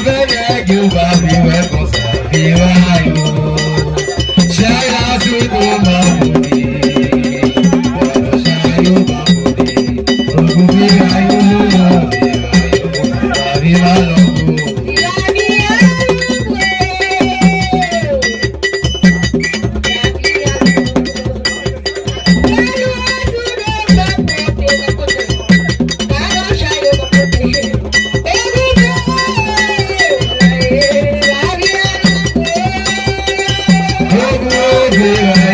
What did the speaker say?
bẹ́ẹ̀ kí o bá fi wẹ́kọ̀ ṣàfihàn ayò. Ṣáyà sí tó máa wò ní. Ọ̀rọ̀ ṣáyò máa wò ní. Ogun bí ayò ló lọ bí ayò. Àbí má lọ kú. Yeah.